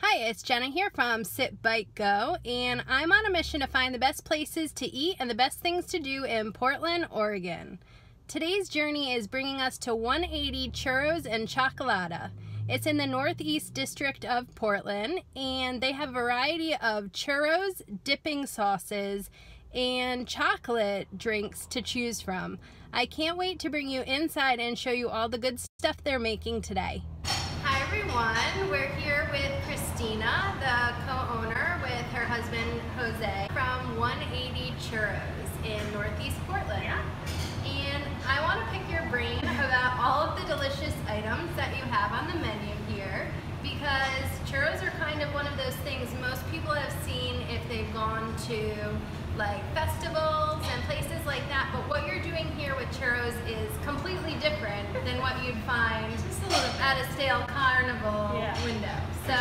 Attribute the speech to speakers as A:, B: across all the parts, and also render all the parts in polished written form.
A: Hi, it's Jenna here from Sit Bite Go, and I'm on a mission to find the best places to eat and the best things to do in Portland, Oregon. Today's journey is bringing us to 180 Churros and Chocolata. It's in the Northeast District of Portland, and they have a variety of churros, dipping sauces, and chocolate drinks to choose from. I can't wait to bring you inside and show you all the good stuff they're making today. Hi everyone, we're here with Cristina, the co-owner with her husband Jose from 180 Churros in Northeast Portland. Yeah. And I want to pick your brain about all of the delicious items that you have on the menu here, because churros are kind of one of those things most people have seen if they've gone to like festivals and places like that, but what you're doing here with churros is completely different than what you'd find at a stale carnival window. So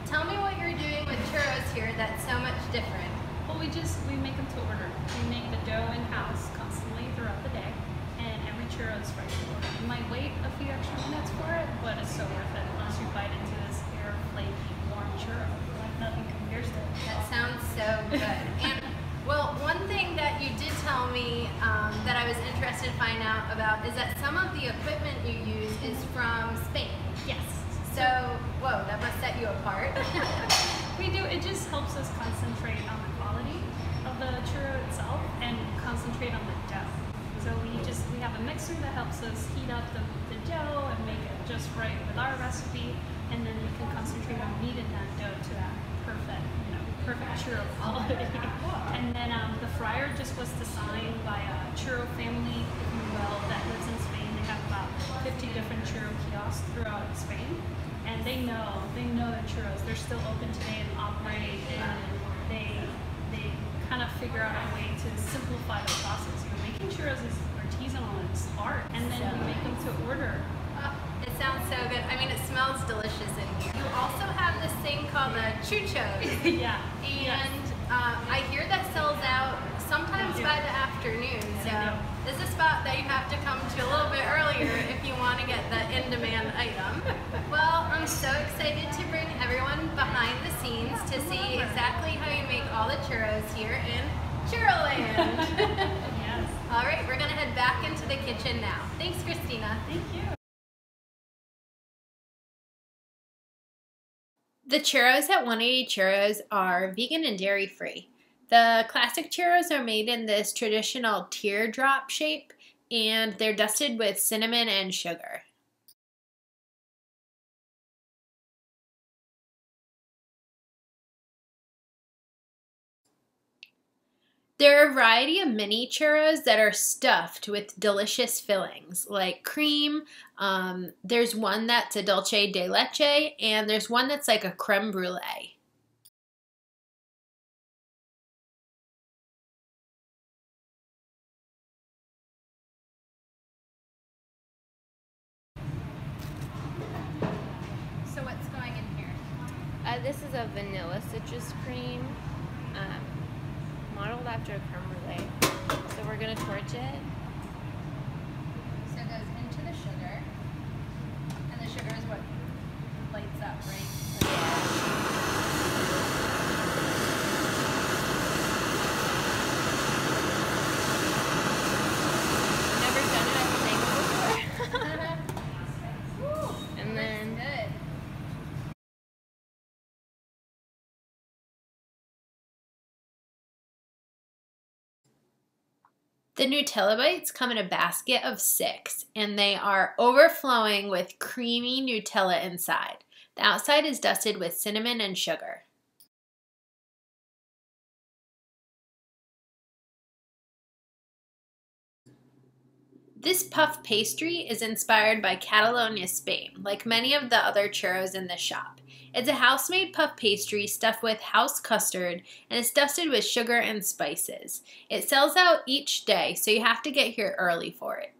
A: tell me what you're doing with churros here that's so much different.
B: Well, we make them to order. We make the dough in-house constantly throughout the day, and every churro is fresh to order. You might wait a few extra minutes for it, but it's so worth it once you bite into this air flaky warm churro. Like nothing compares to it.
A: That sounds so good. And well, one thing that you did tell me that I was interested to find out about is that some of the equipment you use is from Spain.
B: Yes.
A: So, whoa, that must set you apart.
B: We do. It just helps us concentrate on the quality of the churro itself and concentrate on the dough. So we have a mixer that helps us heat up the dough and make it just right with our recipe, and then we can concentrate on kneading that dough to that perfect churro quality. And then the fryer just was designed by a churro family, if you will, that lives in Spain. They have about 50 different churro kiosks throughout Spain, and they know their churros. They're still open today and operate, and they kind of figure out a way to simplify the process. Making churros is artisanal and it's art, and then we make them to order.
A: It sounds so good. I mean, it smells delicious in here. You also have this thing called the churros.
B: Yeah.
A: And I hear that sells out sometimes by the afternoon. So this is a spot that you have to come to a little bit earlier if you want to get the in-demand item. Well, I'm so excited to bring everyone behind the scenes to see exactly how you make all the churros here in Churroland.
B: Yes.
A: All right, we're going to head back into the kitchen now. Thanks, Cristina.
B: Thank you.
A: The churros at 180 Churros are vegan and dairy free. The classic churros are made in this traditional teardrop shape, and they're dusted with cinnamon and sugar. There are a variety of mini churros that are stuffed with delicious fillings like cream. There's one that's a dulce de leche, and there's one that's like a creme brulee. So what's going in here?
C: This is a vanilla citrus cream. Modeled after a creme brulee. So we're going to torch it.
A: So it goes into the sugar, and the sugar is what lights up, right?
C: Yeah. Never done it at the table before. And then
A: good. The Nutella Bites come in a basket of 6, and they are overflowing with creamy Nutella inside. The outside is dusted with cinnamon and sugar. This puff pastry is inspired by Catalan, Spain, like many of the other churros in the shop. It's a house-made puff pastry stuffed with house custard, and it's dusted with sugar and spices. It sells out each day, so you have to get here early for it.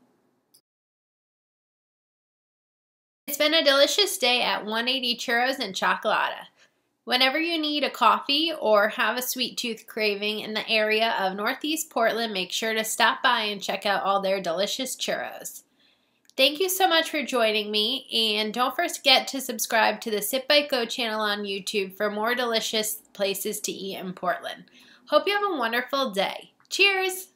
A: It's been a delicious day at 180 Churros and Chocolata. Whenever you need a coffee or have a sweet tooth craving in the area of Northeast Portland, make sure to stop by and check out all their delicious churros. Thank you so much for joining me, and don't forget to subscribe to the Sit Bite Go channel on YouTube for more delicious places to eat in Portland. Hope you have a wonderful day. Cheers!